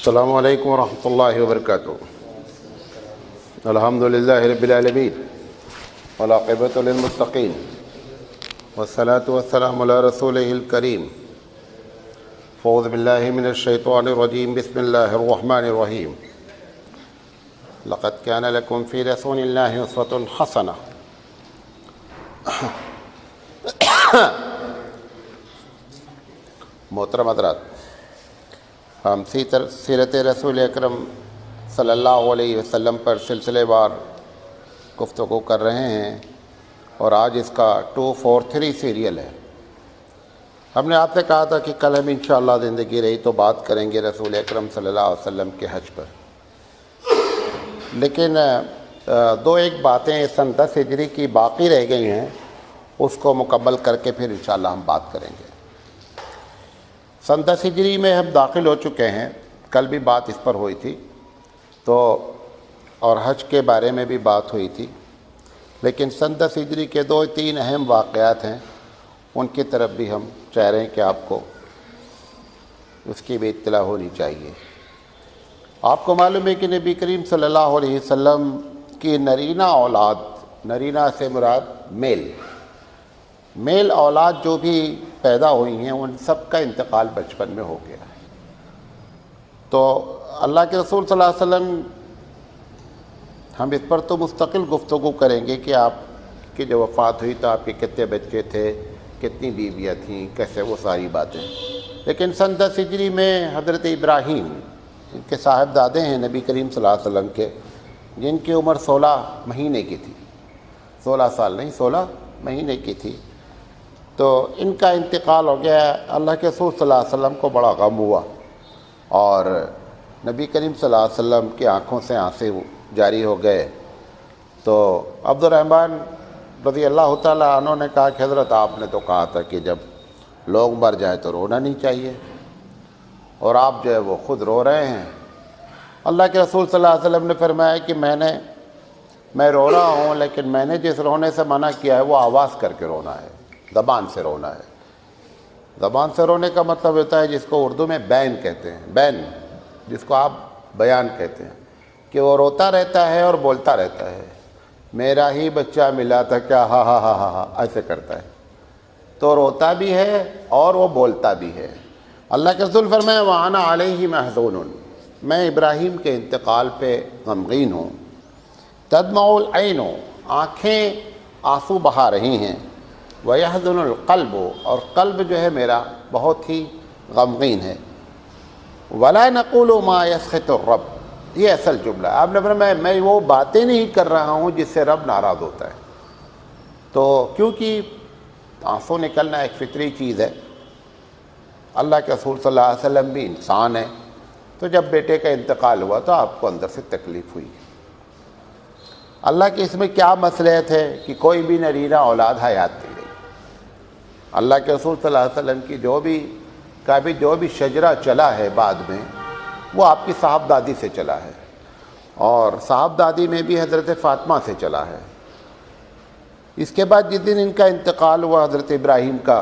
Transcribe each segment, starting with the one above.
السلام علیکم ورحمۃ اللہ وبرکاتہ۔ الحمد للہ رب العالمین والعاقبۃ للمتقین والصلاة والسلام علی رسولہ الکریم۔ اعوذ باللہ من الشیطان الرجیم، بسم اللہ الرحمن الرحیم۔ لقد کان لکم فی رسول اللہ اسوۃ حسنہ۔ محترم حضرات، ہم سیرت رسول اکرم صلی اللہ علیہ وسلم پر سلسلے وار گفتگو کر رہے ہیں، اور آج اس کا 243 سیریل ہے۔ ہم نے آپ سے کہا تھا کہ کل ہم انشاءاللہ زندگی رہی تو بات کریں گے رسول اکرم صلی اللہ علیہ وسلم کے حج پر، لیکن دو ایک باتیں سن 10 ہجری کی باقی رہ گئی ہیں، اس کو مکمل کر کے پھر انشاءاللہ ہم بات کریں گے۔ سن 10 ہجری میں ہم داخل ہو چکے ہیں، کل بھی بات اس پر ہوئی تھی تو، اور حج کے بارے میں بھی بات ہوئی تھی، لیکن سن 10 ہجری کے 2-3 اہم واقعات ہیں، ان کی طرف بھی ہم چاہ رہے ہیں کہ آپ کو اس کی بھی اطلاع ہونی چاہیے۔ آپ کو معلوم ہے کہ نبی کریم صلی اللہ علیہ وسلم کی نرینہ اولاد، نرینہ سے مراد میل اولاد جو بھی پیدا ہوئی ہیں، ان سب کا انتقال بچپن میں ہو گیا ہے۔ تو اللہ کے رسول صلی اللہ علیہ وسلم، ہم اس پر تو مستقل گفتگو کریں گے کہ آپ کی جو وفات ہوئی تو آپ کے کتنے بچے تھے، کتنی بیویاں تھیں، کیسے، وہ ساری باتیں۔ لیکن سن 10 ہجری میں حضرت ابراہیم، ان کے صاحبزادے ہیں نبی کریم صلی اللہ علیہ وسلم کے، جن کی عمر 16 مہینے کی تھی، 16 سال نہیں، 16 مہینے کی تھی، تو ان کا انتقال ہو گیا۔ اللہ کے رسول صلی اللہ علیہ وسلم کو بڑا غم ہوا، اور نبی کریم صلی اللہ علیہ وسلم کی آنکھوں سے آنسو جاری ہو گئے۔ تو عبد الرحمن رضی اللہ تعالیٰ عنہ نے کہا کہ حضرت آپ نے تو کہا تھا کہ جب لوگ مر جائیں تو رونا نہیں چاہیے، اور آپ جو ہے وہ خود رو رہے ہیں۔ اللہ کے رسول صلی اللہ علیہ وسلم نے فرمایا کہ میں رو رہا ہوں، لیکن میں نے جس رونے سے منع کیا ہے وہ آواز کر کے رونا ہے، زبان سے رونا ہے۔ زبان سے رونے کا مطلب ہوتا ہے جس کو اردو میں بین کہتے ہیں، بین، جس کو آپ بیان کہتے ہیں، کہ وہ روتا رہتا ہے اور بولتا رہتا ہے۔ میرا ہی بچہ ملا تھا کیا، ہا ہا ہا ہا ہا، ایسے کرتا ہے، تو روتا بھی ہے اور وہ بولتا بھی ہے۔ اللہ کے رسول فرمائے وَأَنَا عَلَيْهِ مَحْزُونٌ، میں ابراہیم کے انتقال پہ غمگین ہوں۔ تَدْمَعُ الْعَيْنُ، آنکھیں آنسو بہا رہی ہیں۔ وَيَحْزُنُ الْقَلْبُ، اور قلب جو ہے میرا بہت ہی غمگین ہے۔ وَلَا نَقُولُ مَا يَسْخِطُ الرَّبُّ، یہ اصل جملہ ہے۔ آپ نے فرمایا میں وہ باتیں نہیں کر رہا ہوں جس سے رب ناراض ہوتا ہے۔ تو کیونکہ آنسو نکلنا ایک فطری چیز ہے، اللہ کے رسول صلی اللہ علیہ وسلم بھی انسان ہے، تو جب بیٹے کا انتقال ہوا تو آپ کو اندر سے تکلیف ہوئی۔ اللہ کی اس میں کیا مصلحت ہے کہ کوئی بھی نرینہ اولاد حیات نہیں رہی۔ اللہ کے رسول صلی اللہ علیہ وسلم کی جو بھی شجرہ چلا ہے بعد میں، وہ آپ کی صاحبزادی سے چلا ہے، اور صاحبزادی میں بھی حضرت فاطمہ سے چلا ہے۔ اس کے بعد جس دن ان کا انتقال ہوا حضرت ابراہیم کا،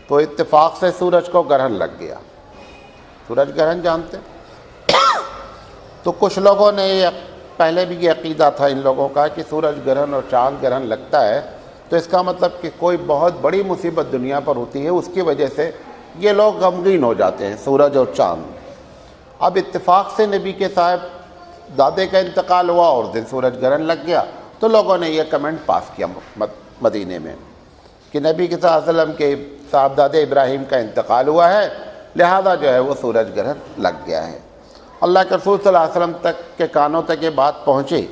تو اتفاق سے سورج کو گرہن لگ گیا۔ سورج گرہن جانتے ہیں؟ تو کچھ لوگوں نے پہلے بھی یہ عقیدہ تھا ان لوگوں کا کہ سورج گرہن اور چاند گرہن لگتا ہے تو اس کا مطلب کہ کوئی بہت بڑی مصیبت دنیا پر ہوتی ہے، اس کی وجہ سے یہ لوگ غمگین ہو جاتے ہیں، سورج اور چاند۔ اب اتفاق سے نبی کے صاحب دادے کا انتقال ہوا اور دن سورج گرہن لگ گیا، تو لوگوں نے یہ کمنٹ پاس کیا مدینے میں کہ نبی کے صلی اللہ علیہ وسلم کے صاحبزادے ابراہیم کا انتقال ہوا ہے، لہذا جو ہے وہ سورج گرہن لگ گیا ہے۔ اللہ کے رسول صلی اللہ علیہ وسلم تک کے کانوں تک یہ بات پہنچی۔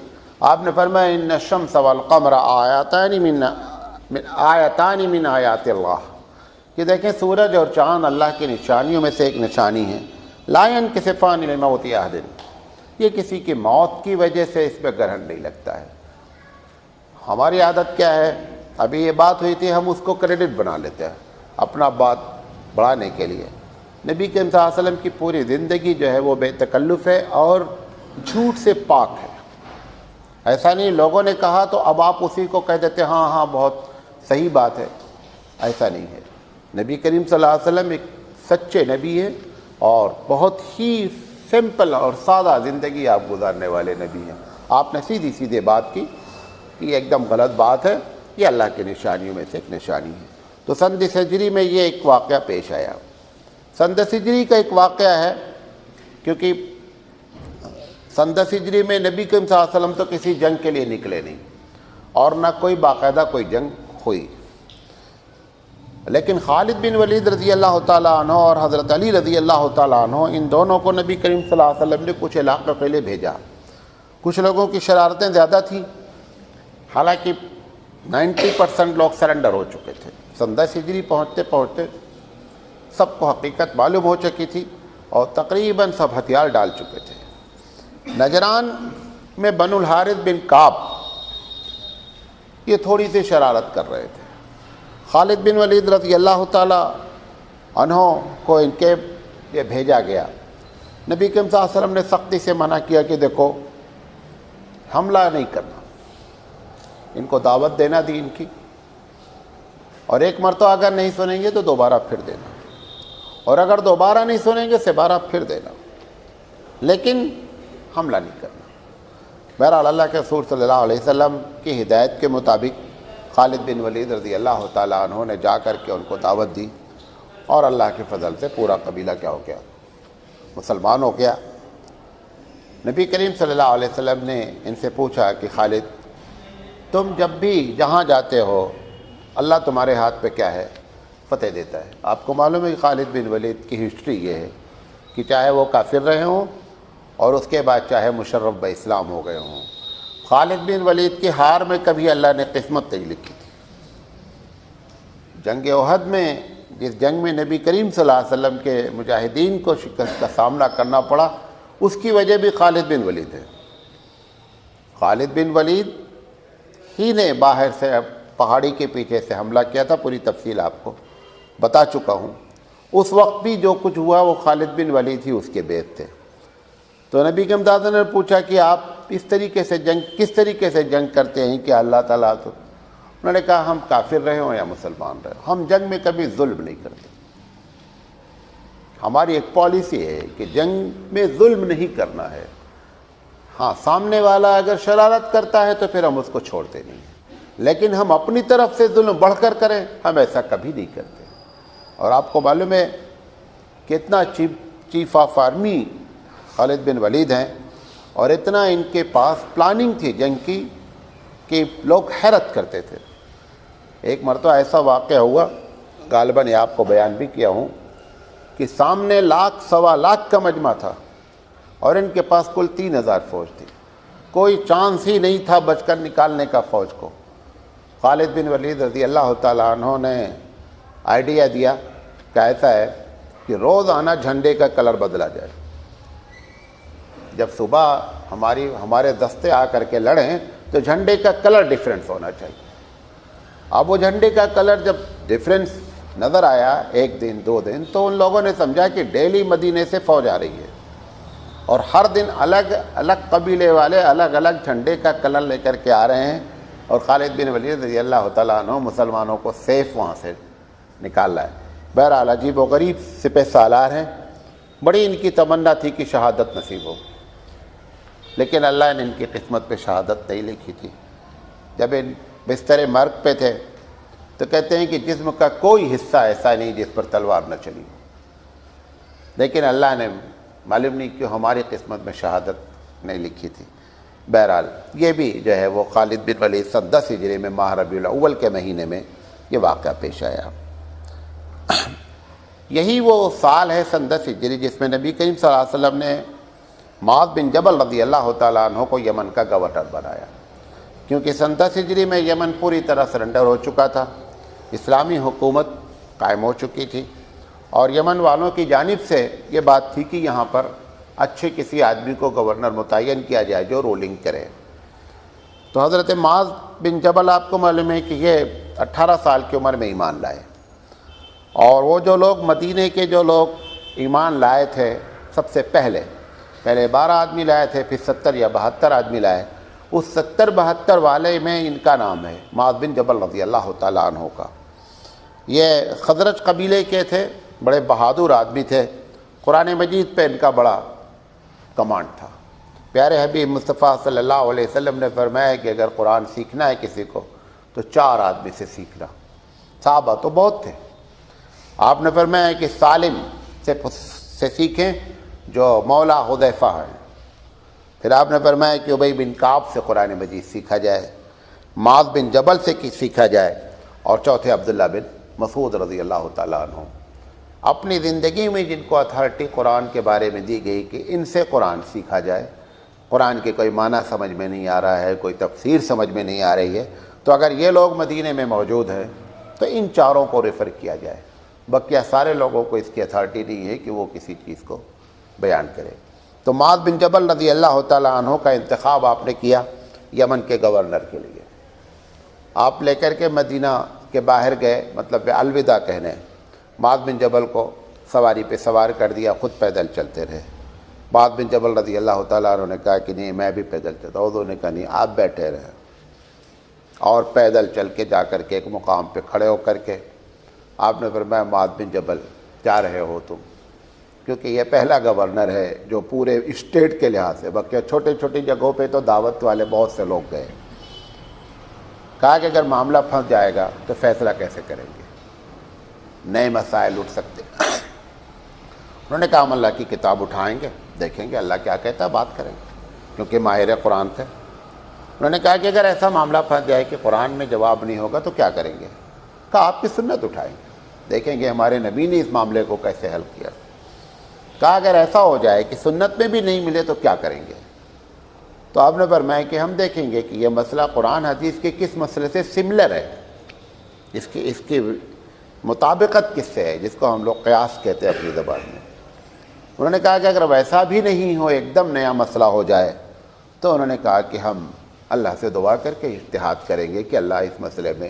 آپ نے فرمایا ان الشمس والقمر آیاتان من آیات اللہ، کہ دیکھیں سورج اور چاند اللہ کی نشانیوں میں سے ایک نشانی ہے۔ لا ينکسفان لموت احد، یہ کسی کی موت کی وجہ سے اس پہ گرہن نہیں لگتا ہے۔ ہماری عادت کیا ہے، ابھی یہ بات ہوئی تھی، ہم اس کو کریڈٹ بنا لیتے ہیں اپنا بات بڑھانے کے لیے۔ نبی کریم صلی اللہ علیہ وسلم کی پوری زندگی جو ہے وہ بے تکلف ہے اور جھوٹ سے پاک ہے۔ ایسا نہیں لوگوں نے کہا تو اب آپ اسی کو کہہ دیتے ہاں ہاں بہت صحیح بات ہے، ایسا نہیں ہے۔ نبی کریم صلی اللہ علیہ وسلم ایک سچے نبی ہیں اور بہت ہی سمپل اور سادہ زندگی آپ گزارنے والے نبی ہیں. آپ نے سیدھی سیدھے بات کی کہ یہ ایک دم غلط بات ہے، یہ اللہ کی نشانیوں میں سے ایک نشانی ہے. تو سند ہجری میں یہ ایک واقعہ پیش آیا. سند ہجری کا ایک واقعہ ہے، کیونکہ سند ہجری میں نبی کریم صلی اللہ علیہ وسلم تو کسی جنگ کے لیے نکلے نہیں، اور نہ کوئی باقاعدہ کوئی جنگ ہوئی. لیکن خالد بن ولید رضی اللہ تعالیٰ عنہ اور حضرت علی رضی اللہ تعالیٰ عنہ، ان دونوں کو نبی کریم صلی اللہ علیہ وسلم نے کچھ علاقے کے لیے بھیجا. کچھ لوگوں کی شرارتیں زیادہ تھیں، حالانکہ 90% لوگ سرنڈر ہو چکے تھے. سند ہجری پہنچتے پہنچتے سب کو حقیقت معلوم ہو چکی تھی اور تقریباً سب ہتھیار ڈال چکے تھے. نجران میں بنو الحارث بن کعب یہ تھوڑی سی شرارت کر رہے تھے. خالد بن ولید رضی اللہ تعالیٰ عنہ کو ان کے یہ بھیجا گیا. نبی کریم صلی اللہ علیہ وسلم نے سختی سے منع کیا کہ دیکھو حملہ نہیں کرنا، ان کو دعوت دینا دی ان کی، اور ایک مرتبہ اگر نہیں سنیں گے تو دوبارہ پھر دینا، اور اگر دوبارہ نہیں سنیں گے 12 پھر دینا، لیکن حملہ نہیں کرنا. بہرحال اللہ کے رسول صلی اللہ علیہ وسلم کی ہدایت کے مطابق خالد بن ولید رضی اللہ تعالیٰ عنہ نے جا کر کے ان کو دعوت دی، اور اللہ کے فضل سے پورا قبیلہ کیا ہو گیا؟ مسلمان ہو گیا. نبی کریم صلی اللہ علیہ وسلم نے ان سے پوچھا کہ خالد تم جب بھی جہاں جاتے ہو اللہ تمہارے ہاتھ پہ کیا ہے؟ فتح دیتا ہے. آپ کو معلوم ہے کہ خالد بن ولید کی ہسٹری یہ ہے کہ چاہے وہ کافر رہے ہوں اور اس کے بعد چاہے مشرف با اسلام ہو گئے ہوں، خالد بن ولید کی ہار میں کبھی اللہ نے قسمت نہیں لکھی تھی. جنگ احد میں، جس جنگ میں نبی کریم صلی اللہ علیہ وسلم کے مجاہدین کو شکست کا سامنا کرنا پڑا، اس کی وجہ بھی خالد بن ولید ہے. خالد بن ولید ہی نے باہر سے پہاڑی کے پیچھے سے حملہ کیا تھا، پوری تفصیل آپ کو بتا چکا ہوں. اس وقت بھی جو کچھ ہوا وہ خالد بن ولید ہی اس کے بیس تھے. تو نبی کے امداد نے پوچھا کہ آپ اس طریقے سے کس طریقے سے جنگ کرتے ہیں کہ اللہ تعالیٰ تو انہوں نے کہا ہم کافر رہے ہوں یا مسلمان رہے ہوں، ہم جنگ میں کبھی ظلم نہیں کرتے. ہماری ایک پالیسی ہے کہ جنگ میں ظلم نہیں کرنا ہے. ہاں سامنے والا اگر شرارت کرتا ہے تو پھر ہم اس کو چھوڑتے نہیں ہیں، لیکن ہم اپنی طرف سے ظلم بڑھ کر کریں ہم ایسا کبھی نہیں کرتے. اور آپ کو معلوم ہے کہ اتنا چیف آف آرمی خالد بن ولید ہیں، اور اتنا ان کے پاس پلاننگ تھی جنگ کی کہ لوگ حیرت کرتے تھے. ایک مرتبہ ایسا واقعہ ہوا، غالباً یہ آپ کو بیان بھی کیا ہوں، کہ سامنے 1,00,000-1.25 کا مجمع تھا اور ان کے پاس کل 3,000 فوج تھی. کوئی چانس ہی نہیں تھا بچ کر نکالنے کا فوج کو. خالد بن ولید رضی اللہ تعالیٰ عنہ نے آئیڈیا دیا کہ ایسا ہے کہ روزانہ جھنڈے کا کلر بدلا جائے. جب صبح ہمارے دستے آ کر کے لڑیں تو جھنڈے کا کلر ڈیفرنس ہونا چاہیے. اب وہ جھنڈے کا کلر جب ڈیفرنس نظر آیا 1 دن 2 دن، تو ان لوگوں نے سمجھا کہ ڈیلی مدینے سے فوج آ رہی ہے، اور ہر دن الگ الگ قبیلے والے الگ الگ جھنڈے کا کلر لے کر کے آ رہے ہیں، اور خالد بن ولید رضی اللہ تعالیٰ عنہ مسلمانوں کو سیف وہاں سے نکال رہا ہے. بہرحال عجیب و غریب سپہ سالار ہیں. بڑی ان کی تمنا تھی کہ شہادت نصیب ہو، لیکن اللہ نے ان کی قسمت پہ شہادت نہیں لکھی تھی. جب ان بستر مرگ پہ تھے تو کہتے ہیں کہ جسم کا کوئی حصہ ایسا نہیں جس پر تلوار نہ چلی، لیکن اللہ نے معلوم نہیں کیوں ہماری قسمت میں شہادت نہیں لکھی تھی. بہرحال یہ بھی جو ہے وہ خالد بن ولید 10 ہجری میں ماہ ربیع الاول کے مہینے میں یہ واقعہ پیش آیا. یہی وہ سال ہے 10 ہجری جس میں نبی کریم صلی اللہ علیہ وسلم نے معاذ بن جبل رضی اللہ تعالیٰ عنہ کو یمن کا گورنر بنایا، کیونکہ 10 ہجری میں یمن پوری طرح سرنڈر ہو چکا تھا، اسلامی حکومت قائم ہو چکی تھی، اور یمن والوں کی جانب سے یہ بات تھی کہ یہاں پر اچھے کسی آدمی کو گورنر متعین کیا جائے جو رولنگ کرے. تو حضرت معاذ بن جبل آپ کو معلوم ہے کہ یہ 18 سال کی عمر میں ایمان لائے، اور وہ جو لوگ مدینے کے جو لوگ ایمان لائے تھے سب سے پہلے 12 آدمی لائے تھے، پھر 70 یا 72 آدمی لائے. اس 70-72 والے میں ان کا نام ہے معاذ بن جبل رضی اللہ تعالیٰ عنہ کا. یہ خزرج قبیلے کے تھے، بڑے بہادر آدمی تھے. قرآن مجید پہ ان کا بڑا کمانڈ تھا۔ پیارے حبیب مصطفیٰ صلی اللہ علیہ وسلم نے فرمایا کہ اگر قرآن سیکھنا ہے کسی کو تو 4 آدمی سے سیکھنا۔ صحابہ تو بہت تھے، آپ نے فرمایا کہ سالم سے سیکھیں جو مولا حذیفہ ہیں، پھر آپ نے فرمایا کہ ابی بن کعب سے قرآن مجید سیکھا جائے، معاذ بن جبل سے سیکھا جائے، اور چوتھے عبداللہ بن مسعود رضی اللہ تعالیٰ عنہ۔ اپنی زندگی میں جن کو اتھارٹی قرآن کے بارے میں دی گئی کہ ان سے قرآن سیکھا جائے، قرآن کے کوئی معنی سمجھ میں نہیں آ رہا ہے، کوئی تفسیر سمجھ میں نہیں آ رہی ہے، تو اگر یہ لوگ مدینے میں موجود ہیں تو ان 4 کو ریفر کیا جائے، بقیہ سارے لوگوں کو اس کی اتھارٹی نہیں ہے کہ وہ کسی چیز کو بیان کرے۔ تو معاذ بن جبل رضی اللہ تعالیٰ عنہ کا انتخاب آپ نے کیا یمن کے گورنر کے لیے۔ آپ لے کر کے مدینہ کے باہر گئے، مطلب الوداع کہنے، معاذ بن جبل کو سواری پہ سوار کر دیا، خود پیدل چلتے رہے۔ معاذ بن جبل رضی اللہ تعالیٰ عنہ نے کہا کہ نہیں میں بھی پیدل چلتا ہوں، انہوں نے کہا نہیں آپ بیٹھے رہے، اور پیدل چل کے جا کر کے ایک مقام پہ کھڑے ہو کر کے آپ نے فرمایا معاذ بن جبل جا رہے ہو تم، کیونکہ یہ پہلا گورنر ہے جو پورے اسٹیٹ کے لحاظ سے، بلکہ چھوٹی چھوٹی جگہوں پہ تو دعوت والے بہت سے لوگ گئے، کہا کہ اگر معاملہ پھنس جائے گا تو فیصلہ کیسے کریں گے، نئے مسائل اٹھ سکتے۔ انہوں نے کہا ہم اللہ کی کتاب اٹھائیں گے، دیکھیں گے اللہ کیا کہتا ہے، بات کریں گے، کیونکہ ماہر قرآن تھے۔ انہوں نے کہا کہ اگر ایسا معاملہ پھنس جائے کہ قرآن میں جواب نہیں ہوگا تو کیا کریں گے؟ کہا آپ کی سنت اٹھائیں گے، دیکھیں گے ہمارے نبی نے اس معاملے کو کیسے حل کیا۔ کہا اگر ایسا ہو جائے کہ سنت میں بھی نہیں ملے تو کیا کریں گے؟ تو آپ نے فرمایا کہ ہم دیکھیں گے کہ یہ مسئلہ قرآن حدیث کے کس مسئلے سے سملر ہے، اس کی مطابقت کس سے ہے، جس کو ہم لوگ قیاس کہتے ہیں اپنی زبان میں۔ انہوں نے کہا کہ اگر ویسا بھی نہیں ہو، ایک دم نیا مسئلہ ہو جائے، تو انہوں نے کہا کہ ہم اللہ سے دعا کر کے اجتہاد کریں گے کہ اللہ اس مسئلے میں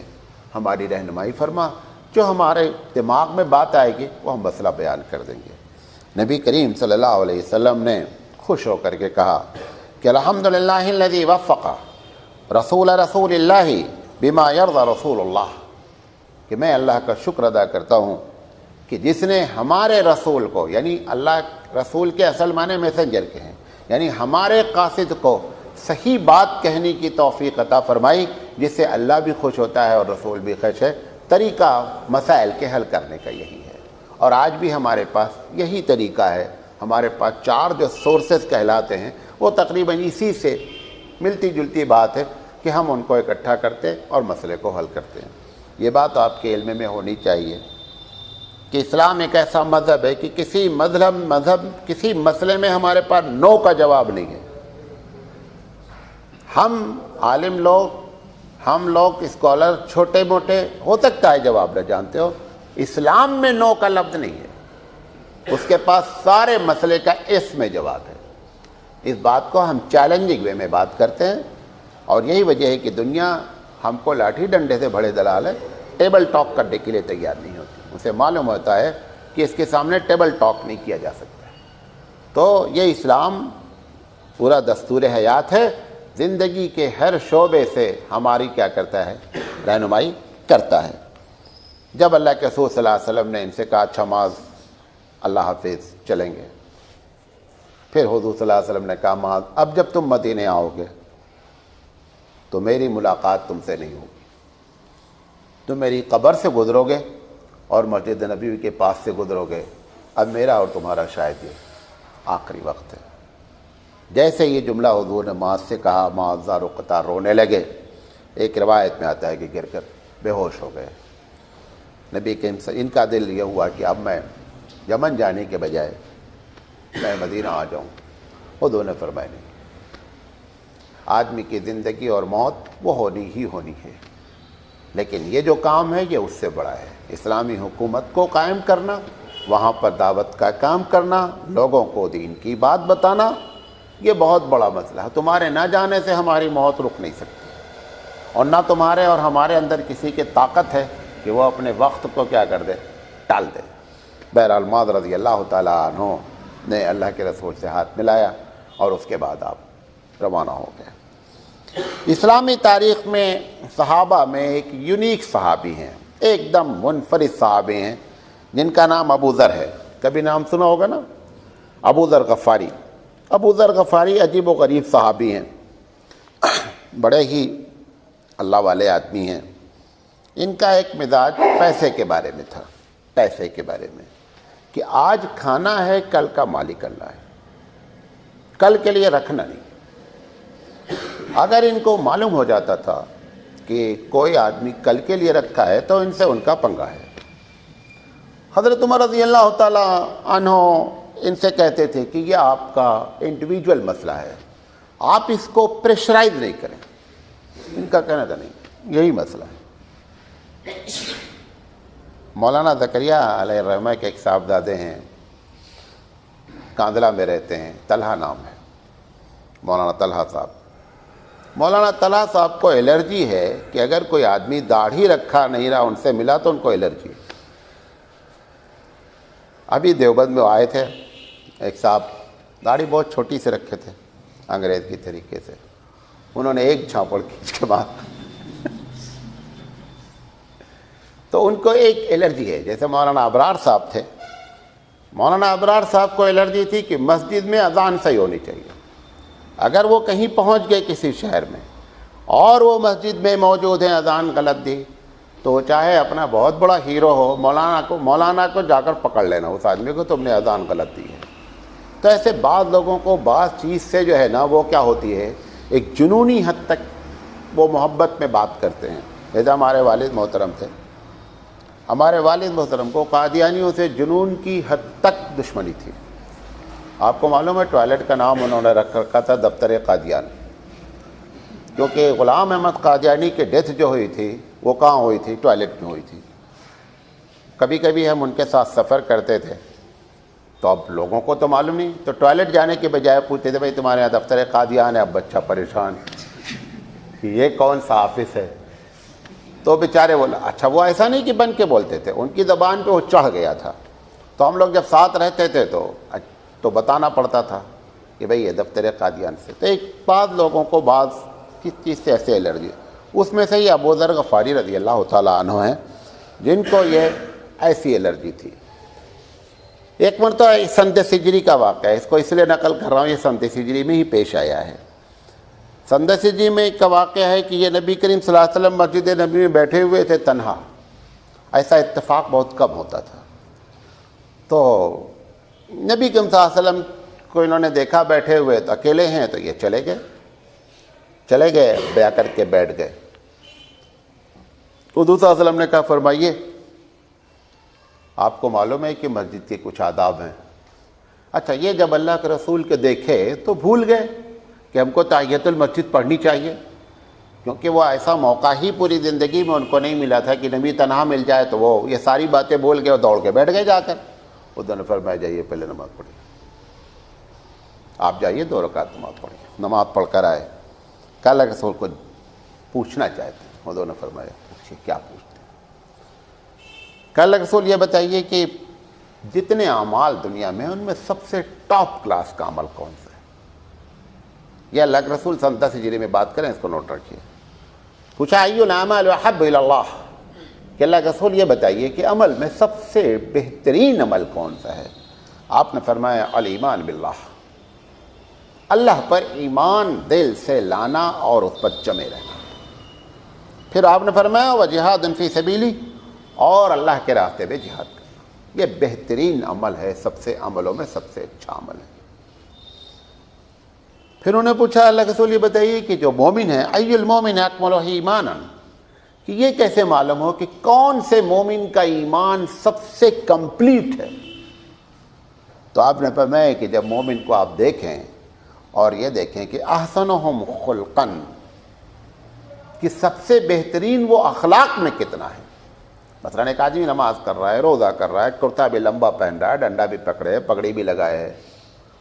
ہماری رہنمائی فرما، جو ہمارے دماغ میں بات آئے گی وہ ہم مسئلہ بیان کر دیں گے۔ نبی کریم صلی اللہ علیہ وسلم نے خوش ہو کر کے کہا کہ الحمدللہ الذی وفق رسول اللہ بما یرضی رسول اللہ، کہ میں اللہ کا شکر ادا کرتا ہوں کہ جس نے ہمارے رسول کو، یعنی اللہ رسول کے اصل معنی میسنجر کے ہیں، یعنی ہمارے قاصد کو صحیح بات کہنے کی توفیق عطا فرمائی، جس سے اللہ بھی خوش ہوتا ہے اور رسول بھی خوش ہے۔ طریقہ مسائل کے حل کرنے کا یہی ہے، اور آج بھی ہمارے پاس یہی طریقہ ہے۔ ہمارے پاس 4 جو سورسز کہلاتے ہیں وہ تقریباً اسی سے ملتی جلتی بات ہے کہ ہم ان کو اکٹھا کرتے اور مسئلے کو حل کرتے ہیں۔ یہ بات آپ کے علم میں ہونی چاہیے کہ اسلام ایک ایسا مذہب ہے کہ کسی کسی مسئلے میں ہمارے پاس نو کا جواب نہیں ہے۔ ہم عالم لوگ، ہم لوگ اسکالر چھوٹے موٹے ہو سکتا ہے جواب نہ جانتے ہو، اسلام میں نو کا لفظ نہیں ہے، اس کے پاس سارے مسئلے کا اس میں جواب ہے۔ اس بات کو ہم چیلنجنگ وے میں بات کرتے ہیں، اور یہی وجہ ہے کہ دنیا ہم کو لاٹھی ڈنڈے سے بڑے دلال ہے، ٹیبل ٹاک کرنے کے لیے تیار نہیں ہوتی۔ اسے معلوم ہوتا ہے کہ اس کے سامنے ٹیبل ٹاک نہیں کیا جا سکتا۔ تو یہ اسلام پورا دستور حیات ہے، زندگی کے ہر شعبے سے ہماری کیا کرتا ہے، رہنمائی کرتا ہے۔ جب اللہ کے رسول صلی اللہ علیہ وسلم نے ان سے کہا اچھا معاذ اللہ حافظ چلیں گے، پھر حضور صلی اللہ علیہ وسلم نے کہا معاذ اب جب تم مدینے آؤ گے تو میری ملاقات تم سے نہیں ہوگی، تم میری قبر سے گزرو گے اور مسجد نبوی کے پاس سے گزرو گے، اب میرا اور تمہارا شاید یہ آخری وقت ہے۔ جیسے یہ جملہ حضور نے معاذ سے کہا، معاذ زار و قطار رونے لگے۔ ایک روایت میں آتا ہے کہ گر کر بے ہوش ہو گئے۔ نبی کے ان کا دل یہ ہوا کہ اب میں یمن جانے کے بجائے میں مدینہ آ جاؤں۔ حضور نے فرمایا نہیں، آدمی کی زندگی اور موت وہ ہونی ہی ہونی ہے، لیکن یہ جو کام ہے یہ اس سے بڑا ہے۔ اسلامی حکومت کو قائم کرنا، وہاں پر دعوت کا کام کرنا، لوگوں کو دین کی بات بتانا، یہ بہت بڑا مسئلہ ہے۔ تمہارے نہ جانے سے ہماری موت رک نہیں سکتی، اور نہ تمہارے اور ہمارے اندر کسی کی طاقت ہے کہ وہ اپنے وقت کو کیا کر دے، ٹال دے۔ بہرحال معاذ رضی اللہ تعالیٰ عنہ نے اللہ کے رسول سے ہاتھ ملایا اور اس کے بعد آپ روانہ ہو گئے۔ اسلامی تاریخ میں صحابہ میں ایک یونیک صحابی ہیں، ایک دم منفرد صحابی ہیں، جن کا نام ابو ذر ہے۔ کبھی نام سنا ہوگا نا، ابو ذر غفاری۔ ابو ذر غفاری عجیب و غریب صحابی ہیں، بڑے ہی اللہ والے آدمی ہیں۔ ان کا ایک مزاج پیسے کے بارے میں تھا، پیسے کے بارے میں کہ آج کھانا ہے، کل کا مالک اللہ ہے، کل کے لیے رکھنا نہیں۔ اگر ان کو معلوم ہو جاتا تھا کہ کوئی آدمی کل کے لیے رکھا ہے تو ان سے ان کا پنگا ہے۔ حضرت عمر رضی اللہ تعالی عنہ ان سے کہتے تھے کہ یہ آپ کا انڈیویجول مسئلہ ہے، آپ اس کو پریشرائز نہیں کریں۔ ان کا کہنا تھا نہیں، یہی مسئلہ ہے۔ مولانا زکریا علیہ الرحمہ کے ایک صاحبزادے ہیں، کاندلہ میں رہتے ہیں، طلحہ نام ہے، مولانا طلحہ صاحب۔ مولانا طلحہ صاحب کو الرجی ہے کہ اگر کوئی آدمی داڑھی رکھا نہیں رہا، ان سے ملا تو ان کو الرجی۔ ابھی دیوبند میں آئے تھے ایک صاحب، داڑھی بہت چھوٹی سے رکھے تھے انگریز کی طریقے سے، انہوں نے ایک جھاپڑ کھینچ کے بعد تو ان کو ایک الرجی ہے۔ جیسے مولانا ابرار صاحب تھے، مولانا ابرار صاحب کو الرجی تھی کہ مسجد میں اذان صحیح ہونی چاہیے۔ اگر وہ کہیں پہنچ گئے کسی شہر میں اور وہ مسجد میں موجود ہیں، اذان غلط دی، تو وہ چاہے اپنا بہت بڑا ہیرو ہو، مولانا کو جا کر پکڑ لینا اس آدمی کو، تم نے اذان غلط دی ہے۔ تو ایسے بعض لوگوں کو بعض چیز سے جو ہے نا وہ کیا ہوتی ہے، ایک جنونی حد تک وہ محبت میں بات کرتے ہیں۔ جیسے ہمارے والد محترم تھے، ہمارے والد محترم کو قادیانیوں سے جنون کی حد تک دشمنی تھی۔ آپ کو معلوم ہے ٹوائلٹ کا نام انہوں نے رکھ رکھا تھا دفتر قادیان، کیونکہ غلام احمد قادیانی کی ڈیتھ جو ہوئی تھی وہ کہاں ہوئی تھی؟ ٹوائلٹ میں ہوئی تھی۔ کبھی کبھی ہم ان کے ساتھ سفر کرتے تھے تو اب لوگوں کو تو معلوم نہیں، تو ٹوائلٹ جانے کے بجائے پوچھتے تھے بھائی تمہارے یہاں دفتر قادیان ہے، اب بچہ پریشان کہ یہ کون سا آفس ہے؟ تو بیچارے بولا اچھا، وہ ایسا نہیں کہ بن کے بولتے تھے، ان کی زبان پہ وہ چڑھ گیا تھا۔ تو ہم لوگ جب ساتھ رہتے تھے تو بتانا پڑتا تھا کہ بھئی یہ دفتر قادیان سے۔ تو ایک بعض لوگوں کو بعض کس چیز سے ایسے الرجی، اس میں سے ہی ابو ذر غفاری رضی اللہ تعالیٰ عنہ ہیں جن کو یہ ایسی الرجی تھی۔ ایک مرتبہ سند سجری کا واقعہ ہے، اس کو اس لیے نقل کر رہا ہوں، یہ سند سجری میں ہی پیش آیا ہے۔ سند سجری میں ایک واقعہ ہے کہ یہ نبی کریم صلی اللہ علیہ وسلم مسجد نبی میں بیٹھے ہوئے تھے تنہا، ایسا اتفاق بہت کم ہوتا تھا۔ تو نبی کریم صلی اللہ علیہ وسلم کو انہوں نے دیکھا بیٹھے ہوئے، تو اکیلے ہیں، تو یہ چلے گئے بیا کر کے بیٹھ گئے۔ حضور صلی اللہ علیہ وسلم نے کہا فرمائیے آپ کو معلوم ہے کہ مسجد کے کچھ آداب ہیں؟ اچھا، یہ جب اللہ کے رسول کے دیکھے تو بھول گئے کہ ہم کو تحیۃ المسجد پڑھنی چاہیے، کیونکہ وہ ایسا موقع ہی پوری زندگی میں ان کو نہیں ملا تھا کہ نبی تنہا مل جائے، تو وہ یہ ساری باتیں بول گئے اور دوڑ کے بیٹھ گئے جا کر۔ انہوں نے فرمایا جائیے پہلے نماز پڑھیے، آپ جائیے 2 رکعت نماز پڑھیے۔ نماز پڑھ کر آئے، کہ اللہ کے رسول کو پوچھنا چاہتے ہیں، انہوں نے فرمایا پوچھیے کیا پوچھتے ہیں؟ کہ اللہ کے رسول یہ بتائیے کہ جتنے اعمال دنیا میں ان میں سب سے ٹاپ کلاس کا عمل کون سا ہے؟ یہ اللہ کے رسول سند سجری میں بات کریں، اس کو نوٹ رکھیے۔ پوچھا ای الاعمال احب الی اللہ، کہ اللہ کے رسول یہ بتائیے کہ عمل میں سب سے بہترین عمل کون سا ہے؟ آپ نے فرمایا الایمان باللہ، اللہ پر ایمان دل سے لانا اور اس پر جمے رہنا۔ پھر آپ نے فرمایا وجہاد فی سبیلی، اور اللہ کے راستے میں جہاد کرنا۔ یہ بہترین عمل ہے، سب سے عملوں میں سب سے اچھا عمل ہے۔ پھر انہوں نے پوچھا اللہ کے رسول یہ بتائیے کہ جو مومن ہے ای المومن اکمل ایمانا، کہ یہ کیسے معلوم ہو کہ کون سے مومن کا ایمان سب سے کمپلیٹ ہے؟ تو آپ نے فرمایا کہ جب مومن کو آپ دیکھیں اور یہ دیکھیں کہ احسنہم خلقاً، کہ سب سے بہترین وہ اخلاق میں کتنا ہے۔ مثلا ایک آدمی نماز کر رہا ہے، روزہ کر رہا ہے، کرتا بھی لمبا پہن رہا ہے، ڈنڈا بھی پکڑے ہے، پگڑی بھی لگائے ہے،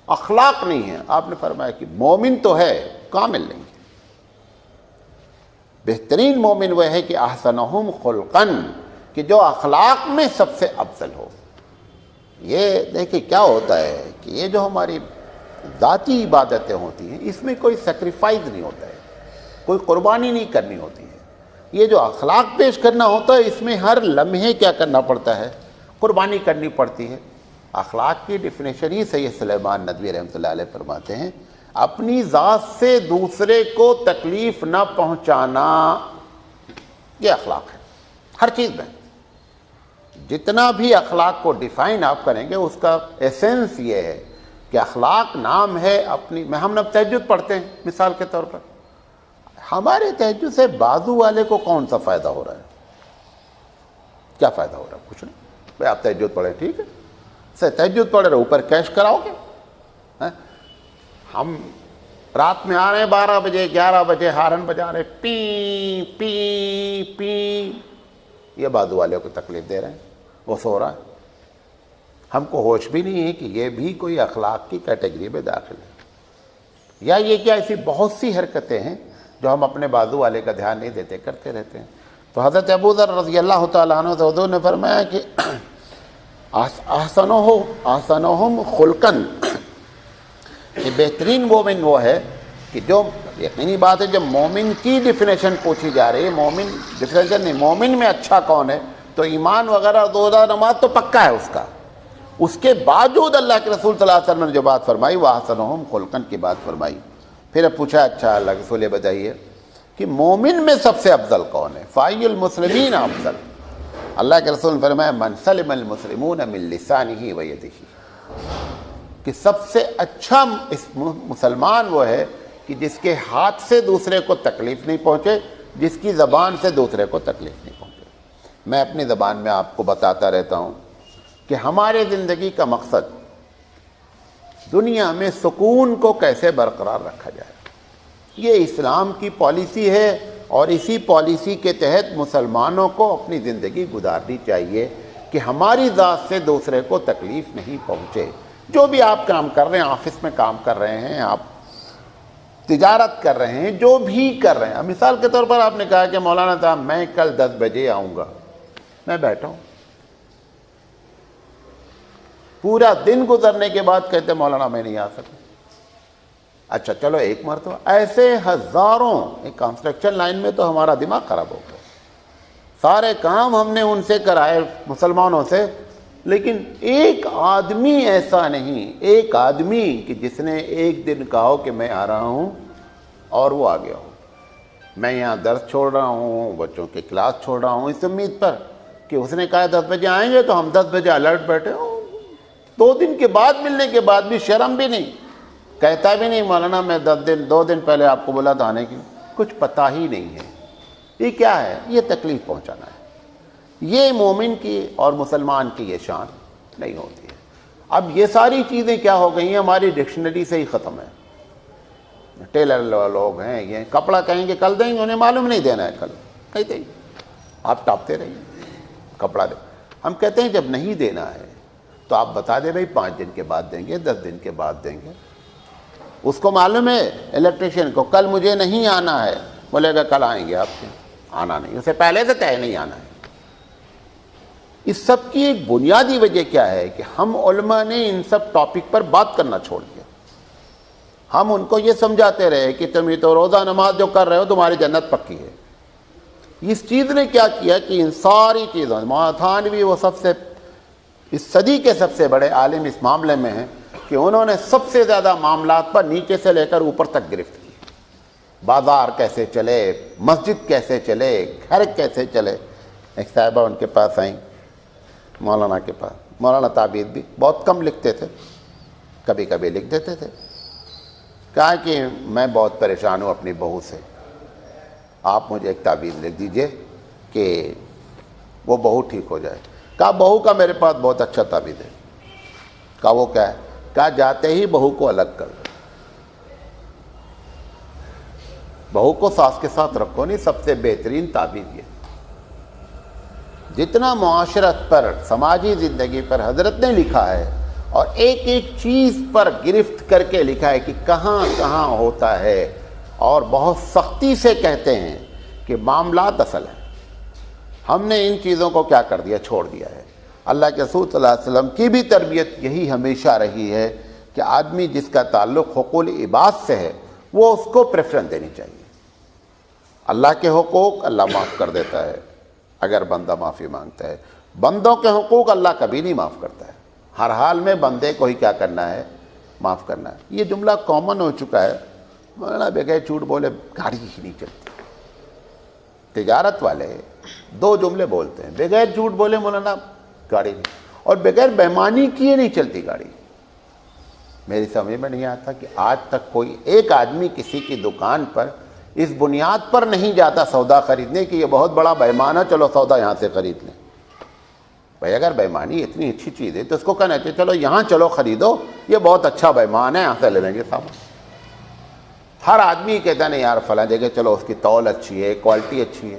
اخلاق نہیں ہے۔ آپ نے فرمایا کہ مومن تو ہے، کامل نہیں ہے۔ بہترین مومن وہ ہے کہ احسنہم خلقاً، کہ جو اخلاق میں سب سے افضل ہو۔ یہ دیکھیں کیا ہوتا ہے کہ یہ جو ہماری ذاتی عبادتیں ہوتی ہیں اس میں کوئی سیکریفائز نہیں ہوتا ہے، کوئی قربانی نہیں کرنی ہوتی ہے۔ یہ جو اخلاق پیش کرنا ہوتا ہے اس میں ہر لمحے کیا کرنا پڑتا ہے؟ قربانی کرنی پڑتی ہے۔ اخلاق کی ڈیفینیشن ہی سید سلیمان ندوی رحمۃ اللہ علیہ فرماتے ہیں اپنی ذات سے دوسرے کو تکلیف نہ پہنچانا، یہ اخلاق ہے ہر چیز میں۔ جتنا بھی اخلاق کو ڈیفائن آپ کریں گے اس کا ایسنس یہ ہے کہ اخلاق نام ہے اپنی، میں ہم تہجد پڑھتے ہیں مثال کے طور پر، ہمارے تہجد سے بازو والے کو کون سا فائدہ ہو رہا ہے؟ کیا فائدہ ہو رہا ہے؟ کچھ نہیں۔ بھائی آپ تہجد پڑھیں، ٹھیک ہے، سے تہجد پڑھ رہے اوپر کیش کراؤ گے؟ ہم رات میں آ رہے ہیں 12 بجے 11 بجے ہارن بجا رہے پی پی پی، یہ بازو والے کو تکلیف دے رہے ہیں، وہ سو رہا ہے، ہم کو ہوش بھی نہیں ہے کہ یہ بھی کوئی اخلاق کی کیٹیگری میں داخل ہے، یا یہ کیا ایسی بہت سی حرکتیں ہیں جو ہم اپنے بازو والے کا دھیان نہیں دیتے کرتے رہتے ہیں۔ تو حضرت ابو ذر رضی اللہ تعالیٰ عنہ سے حضور نے فرمایا کہ احسنہم خلقاً، کہ بہترین مومن وہ ہے کہ جو، یقینی بات ہے جب مومن کی ڈیفینیشن پوچھی جا رہی ہے، مومن ڈیفینیشن نہیں، مومن میں اچھا کون ہے، تو ایمان وغیرہ روزہ نماز تو پکا ہے اس کا، اس کے باوجود اللہ کے رسول صلی اللہ علیہ وسلم نے جو بات فرمائی وہ احسنہم خلقاً کی بات فرمائی۔ پھر اب پوچھا اچھا اللہ کے رسول یہ بتائیے کہ مومن میں سب سے افضل کون ہے؟ فای المسلمین افضل، اللہ کے رسول نے فرمایا من سلم المسلمون من لسانہ و یدہ، کہ سب سے اچھا مسلمان وہ ہے کہ جس کے ہاتھ سے دوسرے کو تکلیف نہیں پہنچے، جس کی زبان سے دوسرے کو تکلیف نہیں پہنچے۔ میں اپنی زبان میں آپ کو بتاتا رہتا ہوں کہ ہمارے زندگی کا مقصد دنیا میں سکون کو کیسے برقرار رکھا جائے، یہ اسلام کی پالیسی ہے، اور اسی پالیسی کے تحت مسلمانوں کو اپنی زندگی گزارنی چاہیے کہ ہماری ذات سے دوسرے کو تکلیف نہیں پہنچے۔ جو بھی آپ کام کر رہے ہیں، آفس میں کام کر رہے ہیں، آپ تجارت کر رہے ہیں، جو بھی کر رہے ہیں، مثال کے طور پر آپ نے کہا کہ مولانا صاحب میں کل 10 بجے آؤں گا، میں بیٹھا ہوں، پورا دن گزرنے کے بعد کہتے مولانا میں نہیں آ سکتا۔ اچھا چلو ایک مرتبہ، ایسے ہزاروں، ایک کنسٹرکشن لائن میں تو ہمارا دماغ خراب ہو گیا، سارے کام ہم نے ان سے کرائے مسلمانوں سے، لیکن ایک آدمی ایسا نہیں، ایک آدمی کہ جس نے ایک دن کہا ہو کہ میں آ رہا ہوں اور وہ آ گیا ہو، میں یہاں درس چھوڑ رہا ہوں، بچوں کی کلاس چھوڑ رہا ہوں، اس امید پر کہ اس نے کہا 10 بجے آئیں گے تو ہم 10 بجے الرٹ بیٹھے ہوں، 2 دن کے بعد ملنے کے بعد بھی شرم بھی نہیں، کہتا بھی نہیں مولانا میں 2 دن پہلے آپ کو بولا تھا آنے کی، کچھ پتہ ہی نہیں ہے۔ یہ کیا ہے؟ یہ تکلیف پہنچانا ہے۔ یہ مومن کی اور مسلمان کی یہ شان نہیں ہوتی ہے۔ اب یہ ساری چیزیں کیا ہو گئی ہیں، ہماری ڈکشنری سے ہی ختم ہے۔ ٹیلر لوگ ہیں، یہ کپڑا کہیں گے کل دیں گے، انہیں معلوم نہیں دینا ہے کل، کہتے ہیں آپ ٹاپتے رہیے کپڑا دیں، ہم کہتے ہیں جب نہیں دینا ہے تو آپ بتا دیں بھائی 5 دن کے بعد دیں گے، 10 دن کے بعد دیں گے۔ اس کو معلوم ہے الیکٹریشین کو کل مجھے نہیں آنا ہے، بولے گا کل آئیں گے، آپ کے آنا نہیں، اسے پہلے سے طے نہیں آنا ہے۔ اس سب کی ایک بنیادی وجہ کیا ہے کہ ہم علماء نے ان سب ٹاپک پر بات کرنا چھوڑ دیا۔ ہم ان کو یہ سمجھاتے رہے کہ تم یہ تو روزہ نماز جو کر رہے ہو تمہاری جنت پکی ہے۔ اس چیز نے کیا کیا کہ ان ساری چیزوں، مولانا تھانوی وہ سب سے اس صدی کے سب سے بڑے عالم اس معاملے میں ہیں کہ انہوں نے سب سے زیادہ معاملات پر نیچے سے لے کر اوپر تک گرفت کی، بازار کیسے چلے، مسجد کیسے چلے، گھر کیسے چلے۔ ایک صاحبہ ان کے پاس آئیں، مولانا کے پاس، مولانا تعبیر بھی بہت کم لکھتے تھے، کبھی کبھی لکھ دیتے تھے، کہا کہ میں بہت پریشان ہوں اپنی بہو سے، آپ مجھے ایک تعبیر لکھ دیجئے کہ وہ بہو ٹھیک ہو جائے۔ کہا بہو کا میرے پاس بہت اچھا تعبیر ہے۔ کہا وہ کیا ہے؟ کہا جاتے ہی بہو کو الگ کر دو، بہو کو ساس کے ساتھ رکھو نہیں، سب سے بہترین تعبیر یہ۔ جتنا معاشرت پر، سماجی زندگی پر حضرت نے لکھا ہے، اور ایک ایک چیز پر گرفت کر کے لکھا ہے کہ کہاں کہاں ہوتا ہے، اور بہت سختی سے کہتے ہیں کہ معاملات اصل ہیں۔ ہم نے ان چیزوں کو کیا کر دیا؟ چھوڑ دیا ہے۔ اللہ کے رسول صلی اللہ علیہ وسلم کی بھی تربیت یہی ہمیشہ رہی ہے کہ آدمی جس کا تعلق حقوق عباد سے ہے وہ اس کو پریفرنس دینی چاہیے۔ اللہ کے حقوق اللہ معاف کر دیتا ہے اگر بندہ معافی مانگتا ہے، بندوں کے حقوق اللہ کبھی نہیں معاف کرتا ہے، ہر حال میں بندے کو ہی کیا کرنا ہے؟ معاف کرنا ہے. یہ جملہ کامن ہو چکا ہے. مولانا بغیر جھوٹ بولے گاڑی ہی نہیں چلتی. تجارت والے دو جملے بولتے ہیں, بغیر جھوٹ بولے مولانا گاڑی نہیں, اور بغیر بےمانی کیے نہیں چلتی گاڑی. میری سمجھ میں نہیں آتا کہ آج تک کوئی ایک آدمی کسی کی دکان پر اس بنیاد پر نہیں جاتا سودا خریدنے کہ یہ بہت بڑا بےمان ہے, چلو سودا یہاں سے خرید لیں. بھائی اگر بےمانی اتنی اچھی چیز ہے تو اس کو کہنا چاہیے چلو یہاں چلو خریدو, یہ بہت اچھا بےمان ہے, یہاں سے لے لیں گے سامان. ہر آدمی کہتا نہیں یار فلاں جگہ چلو اس کی تول اچھی ہے, کوالٹی اچھی ہے.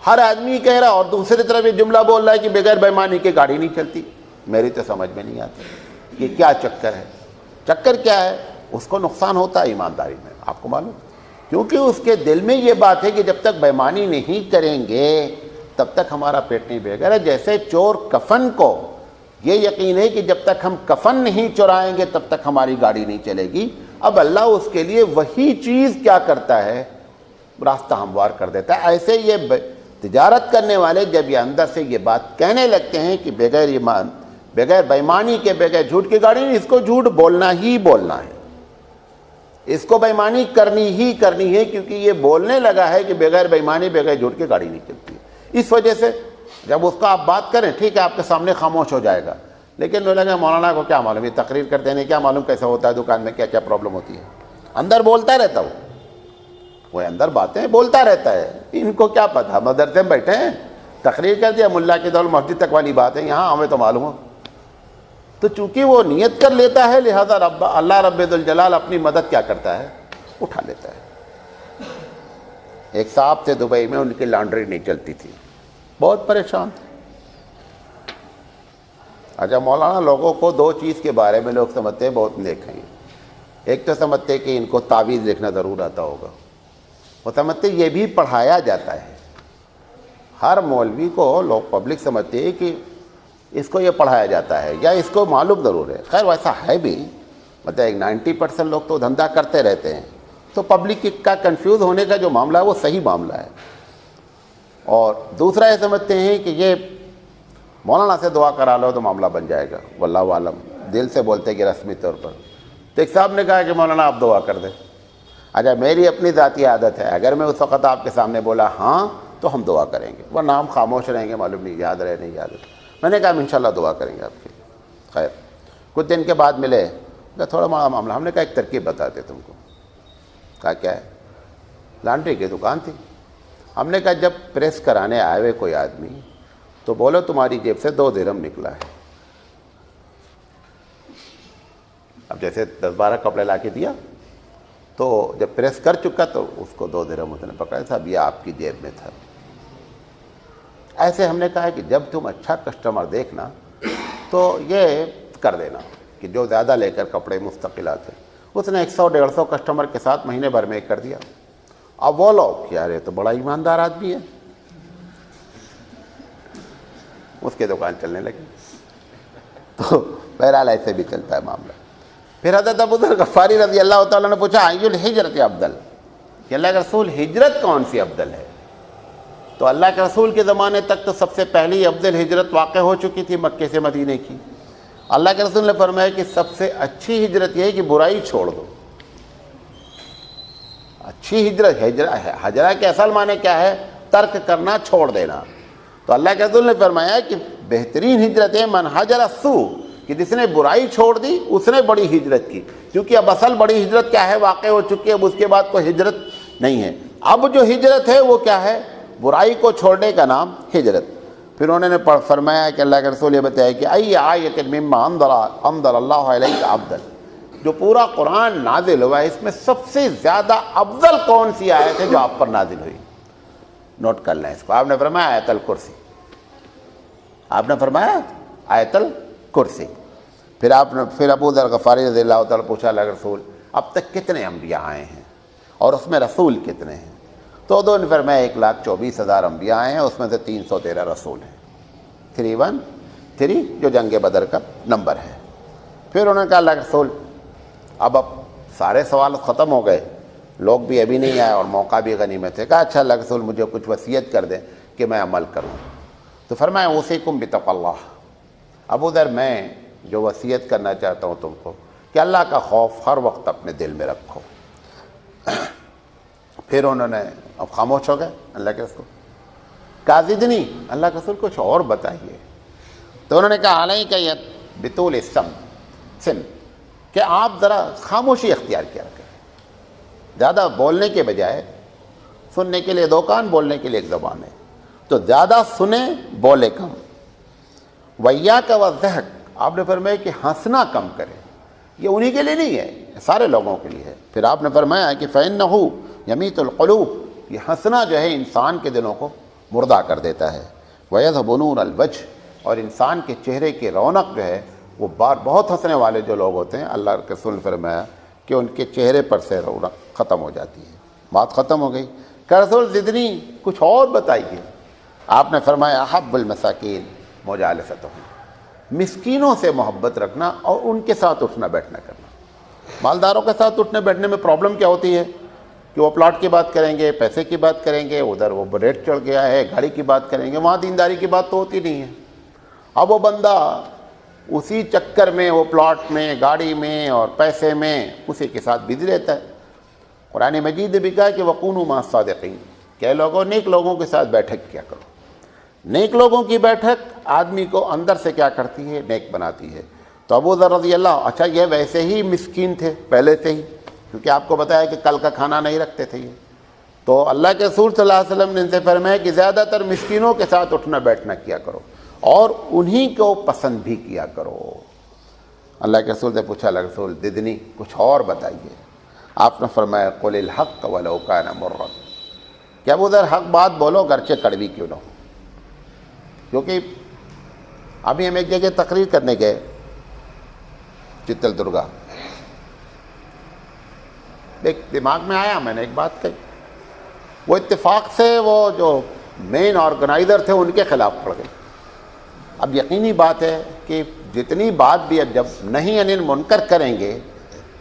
ہر آدمی کہہ رہا, اور دوسری طرف یہ جملہ بول رہا ہے کہ بغیر بےمانی کی گاڑی نہیں چلتی. میری تو سمجھ میں نہیں آتی یہ کیا چکر ہے. چکر کیا ہے؟ اس کو نقصان ہوتا ہے ایمانداری میں, آپ کو معلوم, کیونکہ اس کے دل میں یہ بات ہے کہ جب تک بےمانی نہیں کریں گے تب تک ہمارا پیٹ نہیں بھرے گا. جیسے چور کفن کو یہ یقین ہے کہ جب تک ہم کفن نہیں چرائیں گے تب تک ہماری گاڑی نہیں چلے گی. اب اللہ اس کے لیے وہی چیز کیا کرتا ہے؟ راستہ ہموار کر دیتا ہے. ایسے یہ تجارت کرنے والے جب یہ اندر سے یہ بات کہنے لگتے ہیں کہ بغیر ایمان, بغیر بےمانی کے, بغیر جھوٹ کی گاڑی نہیں, اس کو جھوٹ بولنا ہی بولنا ہے, اس کو بےمانی کرنی ہی کرنی ہے, کیونکہ یہ بولنے لگا ہے کہ بغیر بےمانی بغیر جھوٹ کی گاڑی نہیں چلتی. اس وجہ سے جب اس کا آپ بات کریں ٹھیک ہے آپ کے سامنے خاموش ہو جائے گا, لیکن وہ لگا مولانا کو کیا معلوم, یہ تقریر کرتے ہیں کیا معلوم کیسا ہوتا ہے دکان میں, کیا کیا پرابلم ہوتی ہے. اندر بولتا رہتا وہ اندر باتیں بولتا رہتا ہے. ان کو کیا پتہ, مدرسے میں بیٹھے ہیں تقریر کر دیا, ملا کی دول مسجد تک والی بات ہے, یہاں ہمیں تو معلوم ہو. تو چونکہ وہ نیت کر لیتا ہے لہذا اللہ رب ذوالجلال اپنی مدد کیا کرتا ہے؟ اٹھا لیتا ہے. ایک صاحب تھے دبئی میں, ان کی لانڈری نہیں چلتی تھی, بہت پریشان تھے. اچھا مولانا لوگوں کو دو چیز کے بارے میں لوگ سمجھتے ہیں بہت نیک ہیں. ایک تو سمجھتے ہیں کہ ان کو تعویذ لکھنا ضرور آتا ہوگا, وہ سمجھتے یہ بھی پڑھایا جاتا ہے. ہر مولوی کو لوگ پبلک سمجھتے ہیں کہ اس کو یہ پڑھایا جاتا ہے یا اس کو معلوم ضرور ہے. خیر ویسا ہے بھی, مطلب ایک 90% لوگ تو دھندا کرتے رہتے ہیں, تو پبلک کا کنفیوز ہونے کا جو معاملہ ہے وہ صحیح معاملہ ہے. اور دوسرا یہ سمجھتے ہیں کہ یہ مولانا سے دعا کرا لو تو معاملہ بن جائے گا, واللہ عالم, دل سے بولتے کہ رسمی طور پر. تو ایک صاحب نے کہا کہ مولانا آپ دعا کر دیں. اچھا میری اپنی ذاتی عادت ہے, اگر میں اس وقت آپ کے سامنے بولا ہاں تو ہم دعا کریں گے, ورنہ ہم خاموش رہیں گے, معلوم نہیں یاد رہے نہیں یاد رہے. میں نے کہا ہم انشاءاللہ دعا کریں گے آپ کی. خیر کچھ دن کے بعد ملے, تھوڑا بڑا معاملہ. ہم نے کہا ایک ترکیب بتاتے تم کو. کہا کیا ہے؟ لانڈری کی دکان تھی. ہم نے کہا جب پریس کرانے آئے ہوئے کوئی آدمی تو بولو تمہاری جیب سے 2 درہم نکلا ہے. اب جیسے 10-12 کپڑے لا کے دیا تو جب پریس کر چکا تو اس کو 2 درہم اس نے پکڑا, صاحب یہ آپ کی جیب میں تھا. ایسے ہم نے کہا ہے کہ جب تم اچھا کسٹمر دیکھنا تو یہ کر دینا کہ جو زیادہ لے کر کپڑے مستقل آتے. اس نے 100-150 کسٹمر کے ساتھ مہینے بھر میں ایک کر دیا. اب وہ لوگ یار یہ تو بڑا ایماندار آدمی ہے, اس کی دکان چلنے لگی. تو بہرحال ایسے بھی چلتا ہے معاملہ. پھر حضرت ابو ذر غفاری رضی اللہ تعالیٰ نے پوچھا ای الہجرت افضل, کہ اللہ کے رسول ہجرت کون سی افضل ہے؟ تو اللہ کے رسول کے زمانے تک تو سب سے پہلی افضل ہجرت واقع ہو چکی تھی مکے سے مدینے کی. اللہ کے رسول نے فرمایا کہ سب سے اچھی ہجرت یہ ہے کہ برائی چھوڑ دو. اچھی ہجرت, ہجرہ کے اصل معنی کیا ہے؟ ترک کرنا, چھوڑ دینا. تو اللہ کے رسول نے فرمایا کہ بہترین ہجرت ہے من ہجر السوء, کہ جس نے برائی چھوڑ دی اس نے بڑی ہجرت کی. کیونکہ اب اصل بڑی ہجرت کیا ہے؟ واقع ہو چکی ہے, اب اس کے بعد کوئی ہجرت نہیں ہے. اب جو ہجرت ہے وہ کیا ہے؟ برائی کو چھوڑنے کا نام ہجرت. پھر انہوں نے فرمایا کہ اللہ کے رسول یہ بتایا کہ ای آیت مما انزل اللہ علیک افضل, جو پورا قرآن نازل ہوا ہے اس میں سب سے زیادہ افضل کون سی آیت ہے جو آپ پر نازل ہوئی؟ نوٹ کر لیں اس کو. آپ نے فرمایا آیت الکرسی. آپ نے فرمایا آیت الکرسی. پھر ابو ذر غفاری رضی اللہ تعالیٰ پوچھا اللہ کے رسول اب تک کتنے انبیاء آئے ہیں اور اس میں رسول کتنے ہیں؟ تو دو نے فرمایا 1,24,000 انبیاء آئے ہیں, اس میں سے 313 رسول ہیں. 313 جو جنگ بدر کا نمبر ہے. پھر انہوں نے کہا اللہ کے رسول اب سارے سوال ختم ہو گئے, لوگ بھی ابھی نہیں آئے اور موقع بھی غنیمت ہے. کہا اچھا اللہ کے رسول مجھے کچھ وصیت کر دیں کہ میں عمل کروں. تو فرمایا اوصیکم بتقوی اللہ. ابو ذر میں جو وصیت کرنا چاہتا ہوں تم کو کہ اللہ کا خوف ہر وقت اپنے دل میں رکھو۔ پھر انہوں نے اب خاموش ہو گئے اللہ کے رسول، کہا زدنی، اللہ کے رسول کچھ اور بتائیے۔ تو انہوں نے کہا علیک بطول السم، کہ آپ ذرا خاموشی اختیار کیا کریں، زیادہ بولنے کے بجائے سننے کے لیے دو کان، بولنے کے لیے ایک زبان ہے، تو زیادہ سنیں بولے کم۔ وَإِيَّاكَ وَالضَّحْكَ، آپ نے فرمایا کہ ہنسنا کم کریں، یہ انہی کے لیے نہیں ہے، یہ سارے لوگوں کے لیے ہے۔ پھر آپ نے فرمایا کہ فَإِنَّهُ يَمِيتُ الْقُلُوبَ، یہ ہنسنا جو ہے انسان کے دلوں کو مردہ کر دیتا ہے۔ وَيَذْهَبُ نُورُ الْوَجْهِ، اور انسان کے چہرے کی رونق جو ہے وہ بہت ہنسنے والے جو لوگ ہوتے ہیں، اللہ کے رسول نے فرمایا کہ ان کے چہرے پر سے رونق ختم ہو جاتی ہے، بات ختم ہو گئی۔ کہ رسول زدنی، کچھ اور بتائیے۔ آپ نے فرمایا احب المساکین مجالستہم، مسکینوں سے محبت رکھنا اور ان کے ساتھ اٹھنا بیٹھنا کرنا۔ مالداروں کے ساتھ اٹھنے بیٹھنے میں پرابلم کیا ہوتی ہے کہ وہ پلاٹ کی بات کریں گے، پیسے کی بات کریں گے، ادھر وہ ریٹ چڑھ گیا ہے، گاڑی کی بات کریں گے، وہاں دینداری کی بات تو ہوتی نہیں ہے۔ اب وہ بندہ اسی چکر میں، وہ پلاٹ میں، گاڑی میں اور پیسے میں اسی کے ساتھ بزی رہتا ہے۔ قرآن مجید نے بھی کہا کہ وَقُونُوا مَعَ الصَّادِقِينَ، کہ لوگوں نیک لوگوں کے ساتھ بیٹھک کیا کرو۔ نیک لوگوں کی بیٹھک آدمی کو اندر سے کیا کرتی ہے؟ نیک بناتی ہے۔ تو ابو ذر رضی اللہ، اچھا یہ ویسے ہی مسکین تھے پہلے سے ہی، کیونکہ آپ کو بتایا کہ کل کا کھانا نہیں رکھتے تھے یہ، تو اللہ کے رسول صلی اللہ علیہ وسلم نے ان سے فرمایا کہ زیادہ تر مسکینوں کے ساتھ اٹھنا بیٹھنا کیا کرو اور انہی کو پسند بھی کیا کرو۔ اللہ کے رسول نے پوچھا اللہ کے رسول زدنی، کچھ اور بتائیے۔ آپ نے فرمایا قل الحق ولو کان مرا، کہ ابو ذر حق بات بولو گرچہ کڑوی کیوں نہ ہو۔ کیونکہ ابھی ہم ایک جگہ تقریر کرنے گئے چتل درگا، ایک دماغ میں آیا، میں نے ایک بات کہی، وہ اتفاق سے وہ جو مین آرگنائزر تھے ان کے خلاف پڑ گئے۔ اب یقینی بات ہے کہ جتنی بات بھی اب جب نہیں انل منکر کریں گے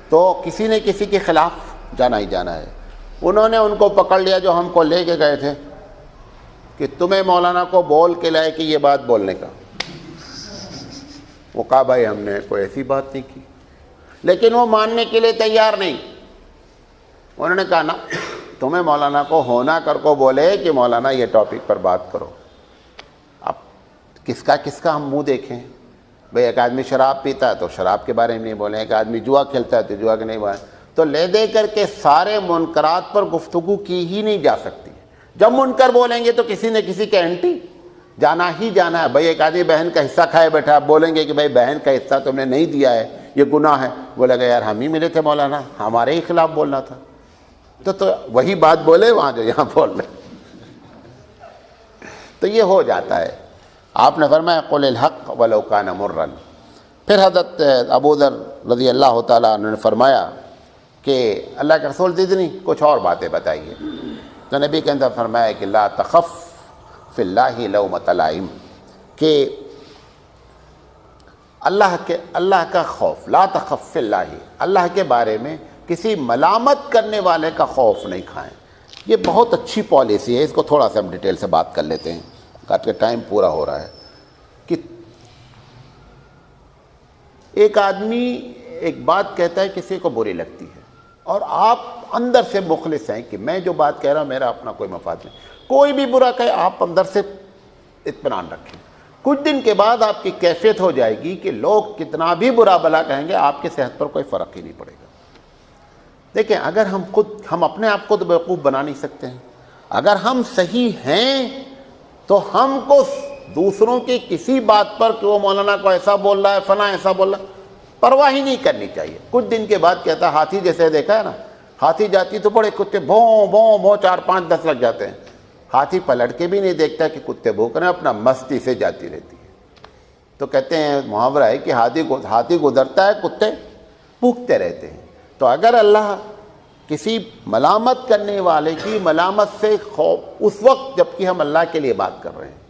تو کسی نے کسی کے خلاف جانا ہی جانا ہے۔ انہوں نے ان کو پکڑ لیا جو ہم کو لے کے گئے تھے کہ تمہیں مولانا کو بول کے لائے کہ یہ بات بولنے کا۔ وہ کہا بھائی ہم نے کوئی ایسی بات نہیں کی، لیکن وہ ماننے کے لیے تیار نہیں۔ انہوں نے کہا نا، تمہیں مولانا کو ہونا کر کو بولے کہ مولانا یہ ٹاپک پر بات کرو، اب کس کا ہم منہ دیکھیں؟ بھئی ایک آدمی شراب پیتا ہے تو شراب کے بارے میں نہیں بولیں، ایک آدمی جوا کھیلتا ہے تو جوا کے نہیں بولیں، تو لے دے کر کے سارے منکرات پر گفتگو کی ہی نہیں جا سکتی۔ جب منکر بولیں گے تو کسی نہ کسی کے اینٹی جانا ہی جانا ہے۔ بھئی ایک آدمی بہن کا حصہ کھائے بیٹھا، آپ بولیں گے کہ بھئی بہن کا حصہ تم نے نہیں دیا ہے، یہ گناہ ہے، بولے گا یار ہم ہی ملے تھے مولانا، ہمارے ہی خلاف بولنا تھا، تو وہی بات بولے وہاں جو یہاں بول رہے، تو یہ ہو جاتا ہے۔ آپ نے فرمایا قل الحق ولو کان مرا۔ پھر حضرت ابو ذر رضی اللہ تعالیٰ عنہ نے فرمایا کہ اللہ کے رسول زدنی، کچھ اور باتیں بتائیے۔ تو نبی کے اندر فرمایا کہ لا تخف فی اللہ لومۃ لائم، کہ اللہ کا خوف، لا تخف فی اللہ، اللہ کے بارے میں کسی ملامت کرنے والے کا خوف نہیں کھائیں۔ یہ بہت اچھی پالیسی ہے، اس کو تھوڑا سا ہم ڈیٹیل سے بات کر لیتے ہیں، کہ ٹائم پورا ہو رہا ہے۔ کہ ایک آدمی ایک بات کہتا ہے کسی کو بری لگتی ہے اور آپ اندر سے مخلص ہیں کہ میں جو بات کہہ رہا ہوں میرا اپنا کوئی مفاد نہیں، کوئی بھی برا کہے آپ اندر سے اطمینان رکھیں، کچھ دن کے بعد آپ کی کیفیت ہو جائے گی کہ لوگ کتنا بھی برا بلا کہیں گے آپ کی صحت پر کوئی فرق ہی نہیں پڑے گا۔ دیکھیں اگر ہم اپنے آپ کو تو بیوقوف بنا نہیں سکتے ہیں، اگر ہم صحیح ہیں تو ہم کو دوسروں کی کسی بات پر کہ وہ مولانا کو ایسا بول رہا ہے، فلاں ایسا بول رہا ہے، پرواہ ہی نہیں کرنی چاہیے۔ کچھ دن کے بعد کہتا ہے ہاتھی جیسے دیکھا ہے نا، ہاتھی جاتی تو بڑے کتے بھوں بھوں بھوں 4 5 10 لگ جاتے ہیں، ہاتھی پلٹ کے بھی نہیں دیکھتا کہ کتے بھوک رہے ہیں، اپنا مستی سے جاتی رہتی ہے۔ تو کہتے ہیں محاورہ ہے کہ ہاتھی گزرتا ہے کتے بھوکتے رہتے ہیں۔ تو اگر اللہ کسی ملامت کرنے والے کی ملامت سے خوف، اس وقت جب کہ ہم اللہ کے لیے بات کر رہے ہیں،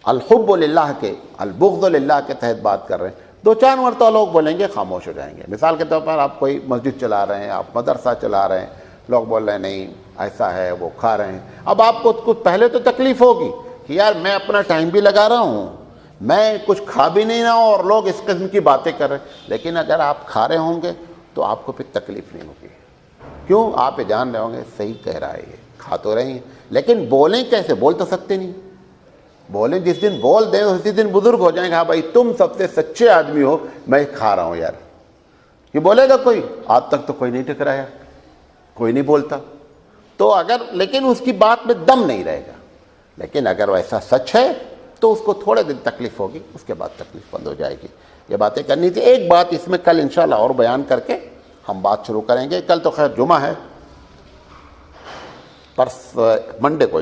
الحب للہ کے البغض للہ کے تحت بات کر رہے ہیں، 2 4 مرتبہ لوگ بولیں گے خاموش ہو جائیں گے۔ مثال کے طور پر آپ کوئی مسجد چلا رہے ہیں، آپ مدرسہ چلا رہے ہیں، لوگ بول رہے ہیں نہیں ایسا ہے، وہ کھا رہے ہیں، اب آپ کو کچھ پہلے تو تکلیف ہوگی کہ یار میں اپنا ٹائم بھی لگا رہا ہوں، میں کچھ کھا بھی نہیں رہا ہوں اور لوگ اس قسم کی باتیں کر رہے ہیں، لیکن اگر آپ کھا رہے ہوں گے تو آپ کو پھر تکلیف نہیں ہوگی. کیوں؟ آپ یہ جان رہے ہوں گے صحیح کہہ رہا ہے، یہ کھا تو رہے ہیں. لیکن بولیں کیسے؟ بول تو سکتے نہیں. بولیں جس دن بول دیں اسی دن بزرگ ہو جائیں گے، ہاں بھائی تم سب سے سچے آدمی ہو، میں کھا رہا ہوں یار. یہ بولے گا کوئی؟ آج تک تو کوئی نہیں ٹکرایا، کوئی نہیں بولتا. تو اگر لیکن اس کی بات میں دم نہیں رہے گا. لیکن اگر ویسا سچ ہے تو اس کو تھوڑے دن تکلیف ہوگی، اس کے بعد تکلیف بند ہو جائے گی. یہ باتیں کرنی تھی. ایک بات اس میں کل انشاءاللہ اور بیان کر کے ہم بات شروع کریں گے. کل تو خیر جمعہ ہے، منڈے کو